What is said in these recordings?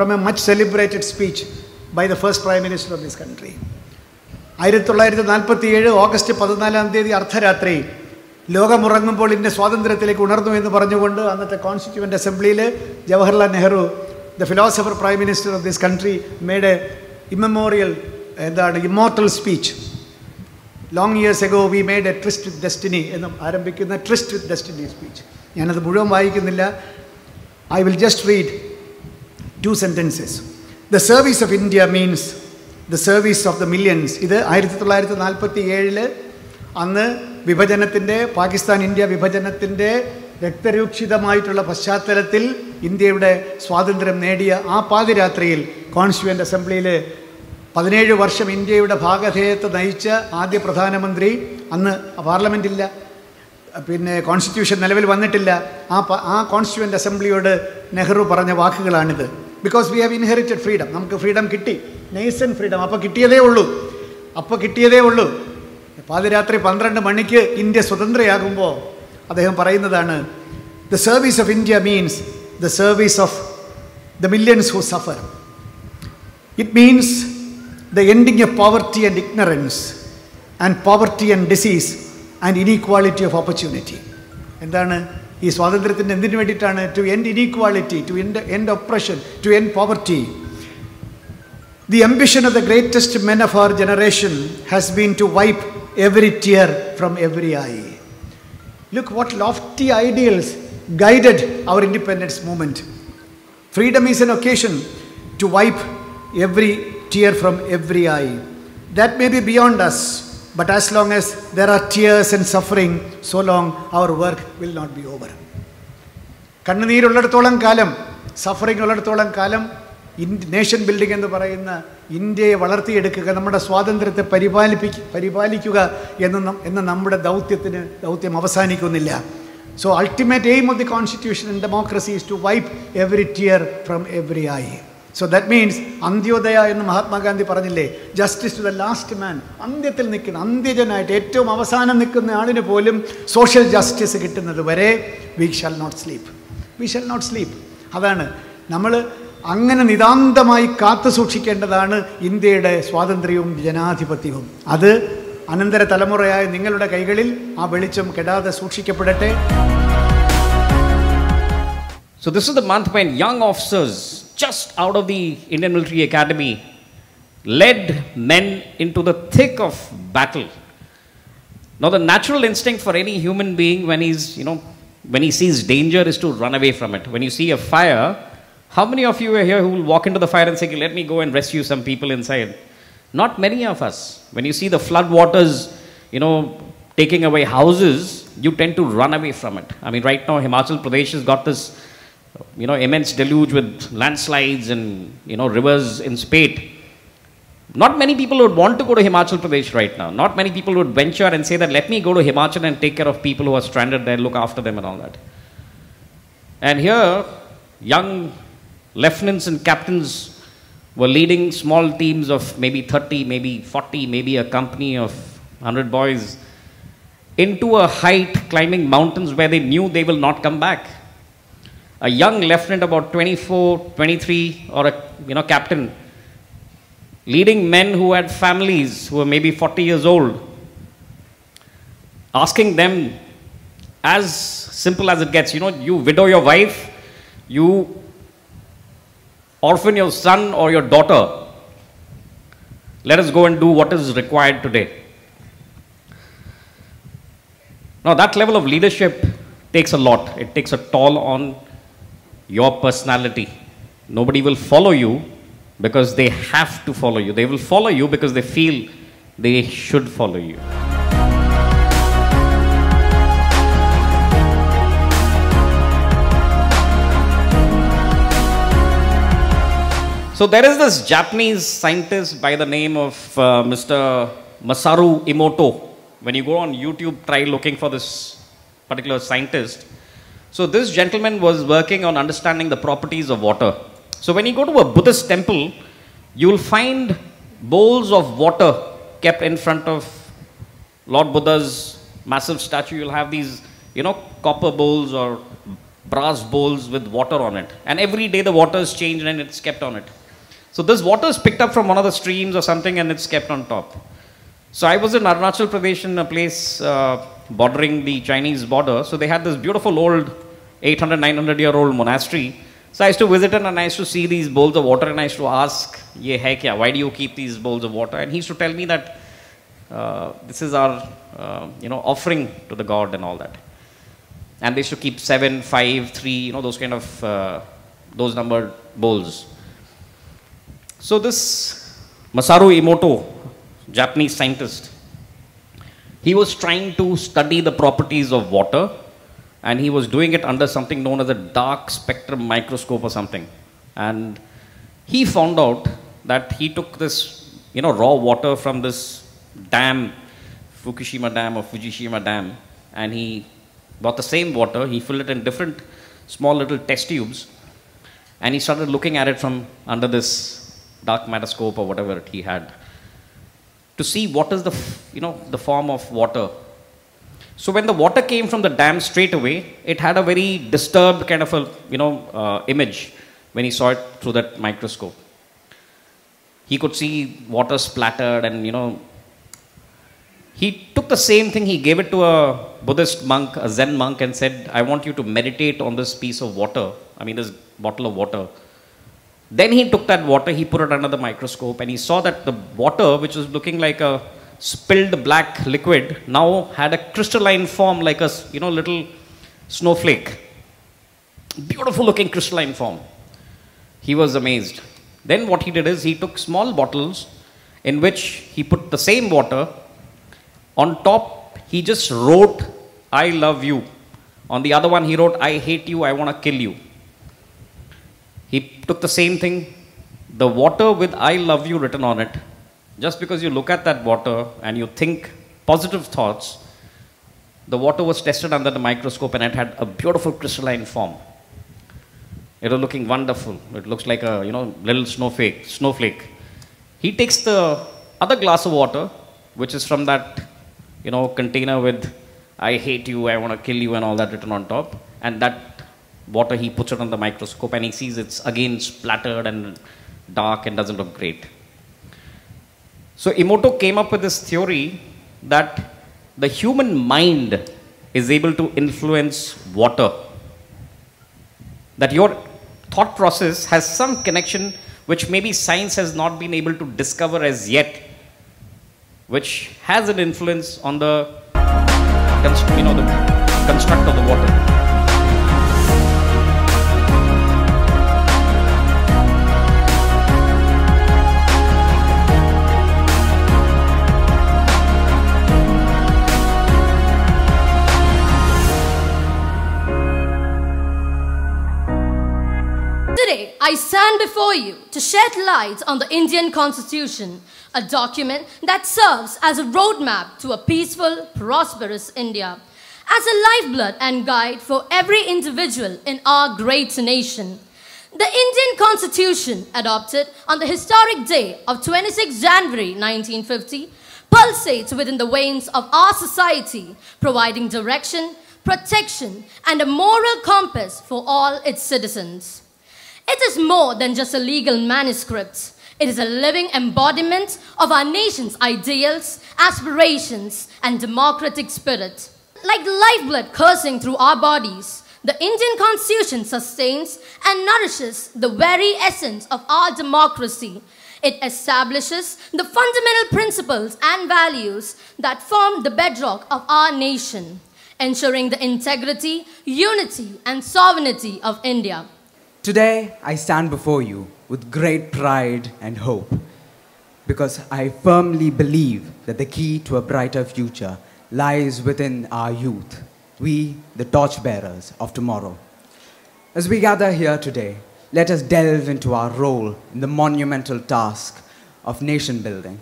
from a much celebrated speech by the first Prime Minister of this country. 1947 August 14 അർദ്ധരാത്രി ലോകമുറങ്ങുമ്പോൾ India സ്വാതന്ത്ര്യത്തിലേക്ക് ഉണർന്നു എന്ന് പറഞ്ഞുകൊണ്ട് അന്നത്തെ കോൺസ്റ്റിറ്റ്യൂവൻ്റ് അസംബ്ലിയിൽ Jawaharlal Nehru, the philosopher Prime Minister of this country, made a immortal speech. Long years ago we made a tryst with destiny എന്ന് ആരംഭിക്കുന്ന tryst with destiny speech. ഞാനത് മുഴുവൻ വായിക്കുന്നില്ല. I will just read 2 sentences. The service of India means the service of the millions. ഇത് 1947 അന്ന് വിഭജനത്തിൻ്റെ, Pakistan India വിഭജനത്തിൻ്റെ രക്തരൂക്ഷിതമായിട്ടുള്ള പശ്ചാത്തലത്തിൽ ഇന്ത്യയുടെ സ്വാതന്ത്ര്യം നേടിയ ആ പാതിരാത്രിയിൽ കോൺസ്റ്റിറ്റ്യൂവൻ്റ് അസംബ്ലിയിൽ 17 വർഷം ഇന്ത്യയുടെ ഭാഗധേയത്തെ നയിച്ച ആദ്യ പ്രധാനമന്ത്രി, അന്ന് പാർലമെൻറ്റില്ല, പിന്നെ കോൺസ്റ്റിറ്റ്യൂഷൻ നിലവിൽ വന്നിട്ടില്ല, ആ കോൺസ്റ്റിറ്റ്യൂവൻ്റ് അസംബ്ലിയോട് നെഹ്റു പറഞ്ഞ വാക്കുകളാണിത്. Because we have inherited freedom, നമുക്ക് ഫ്രീഡം കിട്ടി, നെയ്സൻ ഫ്രീഡം, അപ്പോൾ കിട്ടിയതേ ഉള്ളൂ. പാതിരാത്രി 12 മണിക്ക് ഇന്ത്യ സ്വതന്ത്രയാകുമ്പോൾ അദ്ദേഹം പറയുന്നതാണ്, the service of India means the service of the millions who suffer. It means the ending of poverty and ignorance, and poverty and disease, and inequality of opportunity. എന്താണ് ഈ സ്വാതന്ത്ര്യത്തിൻ്റെ എന്തിനു വേണ്ടിയിട്ടാണ്? to end inequality, to end oppression, to end poverty. The ambition of the greatest men of our generation has been to wipe every tear from every eye. Look what lofty ideals guided our independence movement. Freedom is an occasion to wipe every tear from every eye. That may be beyond us, but as long as there are tears and suffering, so long our work will not be over. കണ്ണുനീരുള്ളിടത്തോളം കാലം, suffering ഉള്ളിടത്തോളം കാലം nation building എന്ന് പറയുന്ന ഇന്ത്യയെ വളർത്തിയെടുക്കുക, നമ്മുടെ സ്വാതന്ത്ര്യത്തെ പരിപാലിക്കുക എന്ന നമ്മുടെ ദൗത്യം അവസാനിക്കുന്നില്ല. So ultimate aim of the constitution and democracy is to wipe every tear from every eye. So that means Antyodaya എന്ന് മഹാത്മാഗാന്ധി പറഞ്ഞില്ലേ, justice to the last man. അന്ത്യത്തിൽ നിൽക്കുന്ന, അന്ത്യജനായിട്ട് ഏറ്റവും അവസാനം നിൽക്കുന്ന ആളിന് പോലും സോഷ്യൽ ജസ്റ്റിസ് കിട്ടുന്നത് വരെ we shall not sleep. അതാണ് നമ്മൾ അങ്ങനെ നിതാന്തമായി കാത്തു സൂക്ഷിക്കേണ്ടതാണ് ഇന്ത്യയുടെ സ്വാതന്ത്ര്യവും ജനാധിപത്യവും. അത് അനന്തര തലമുറയായ നിങ്ങളുടെ കൈകളിൽ ആ വെളിച്ചം കെടാതെ സൂക്ഷിക്കപ്പെടട്ടെ. So this is the month when young officers just out of the Indian Military Academy led men into the thick of battle. Now the natural instinct for any human being when he sees danger is to run away from it. When you see a fire, how many of you are here who will walk into the fire and say, let me go and rescue some people inside? Not many of us. When you see the flood waters, taking away houses, you tend to run away from it. I mean, right now, Himachal Pradesh has got this, immense deluge with landslides and, rivers in spate. Not many people would want to go to Himachal Pradesh right now. Not many people would venture and say that, let me go to Himachal and take care of people who are stranded there, look after them and all that. And here, young lieutenants and captains were leading small teams of maybe 30, maybe 40, maybe a company of 100 boys into a height climbing mountains where they knew they will not come back. A young lieutenant about 24, 23 or a captain leading men who had families who were maybe 40 years old, asking them as simple as it gets, you widow your wife, you orphan your son or your daughter, let us go and do what is required today. Now that level of leadership takes a lot. It takes a toll on your personality. Nobody will follow you because they have to follow you. They will follow you because they feel they should follow you. So there is this Japanese scientist by the name of Mr. Masaru Emoto. When you go on YouTube, try looking for this particular scientist. So this gentleman was working on understanding the properties of water. So when you go to a Buddhist temple, you will find bowls of water kept in front of Lord Buddha's massive statue. You'll have these, copper bowls or brass bowls with water on it. And every day the water is changed and it's kept on it. So this water is picked up from one of the streams or something and it's kept on top. So I was in Arunachal Pradesh in a place bordering the Chinese border. So they had this beautiful old 800, 900-year-old monastery. So I used to visit it and I used to see these bowls of water and I used to ask, "Ye hai kya? Why do you keep these bowls of water?" And he used to tell me that this is our offering to the god and all that. And they used to keep 7, 5, 3, those kind of those numbered bowls. So this Masaru Emoto, Japanese scientist, he was trying to study the properties of water, and he was doing it under something known as a dark spectrum microscope or something. And he found out that he took this raw water from this dam, Fukushima Dam or Fujishima Dam, and he bought the same water, he filled it in different small little test tubes, and he started looking at it from under this dark microscope or whatever he had, to see what is the form of water. So when the water came from the dam straight away, it had a very disturbed kind of a image when he saw it through that microscope. He could see water splattered, and he took the same thing, he gave it to a Buddhist monk, a Zen monk, and said, "I want you to meditate on this piece of water, this bottle of water." Then he took that water, he put it under the microscope, and he saw that the water, which was looking like a spilled black liquid, now had a crystalline form like a little snowflake. Beautiful looking crystalline form. He was amazed. Then what he did is he took small bottles in which he put the same water. On top, he just wrote, "I love you." On the other one, he wrote, "I hate you, I want to kill you." He took the same thing, the water with "I love you" written on it. Just because you look at that water and you think positive thoughts, the water was tested under the microscope and it had a beautiful crystalline form. It was looking wonderful. It looks like a little snowflake. He takes the other glass of water, which is from that container with "I hate you, I want to kill you" and all that written on top, and that water, he puts it on the microscope and he sees it's again splattered and dark and doesn't look great. So Emoto came up with this theory that the human mind is able to influence water. That your thought process has some connection which maybe science has not been able to discover as yet, which has an influence on the construct of the water. Today, I stand before you to shed light on the Indian Constitution, a document that serves as a roadmap to a peaceful, prosperous India, as a lifeblood and guide for every individual in our great nation. The Indian Constitution, adopted on the historic day of 26 January 1950, pulsates within the veins of our society, providing direction, protection, and a moral compass for all its citizens. It is more than just a legal manuscript. It is a living embodiment of our nation's ideals, aspirations, and democratic spirit. Like the lifeblood coursing through our bodies, the Indian Constitution sustains and nourishes the very essence of our democracy. It establishes the fundamental principles and values that form the bedrock of our nation, ensuring the integrity, unity, and sovereignty of India. Today, I stand before you with great pride and hope, because I firmly believe that the key to a brighter future lies within our youth, we, the torchbearers of tomorrow. As we gather here today, let us delve into our role in the monumental task of nation building.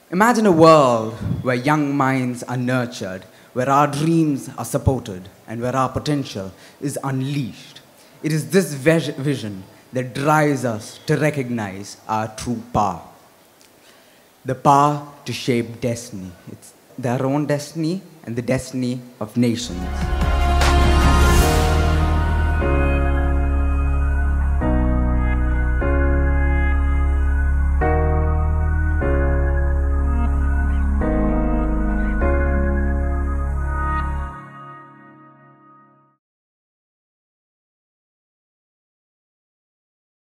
Imagine a world where young minds are nurtured, where our dreams are supported, and where our potential is unleashed. It is this vision that drives us to recognize our true power. The power to shape destiny. It's their own destiny and the destiny of nations.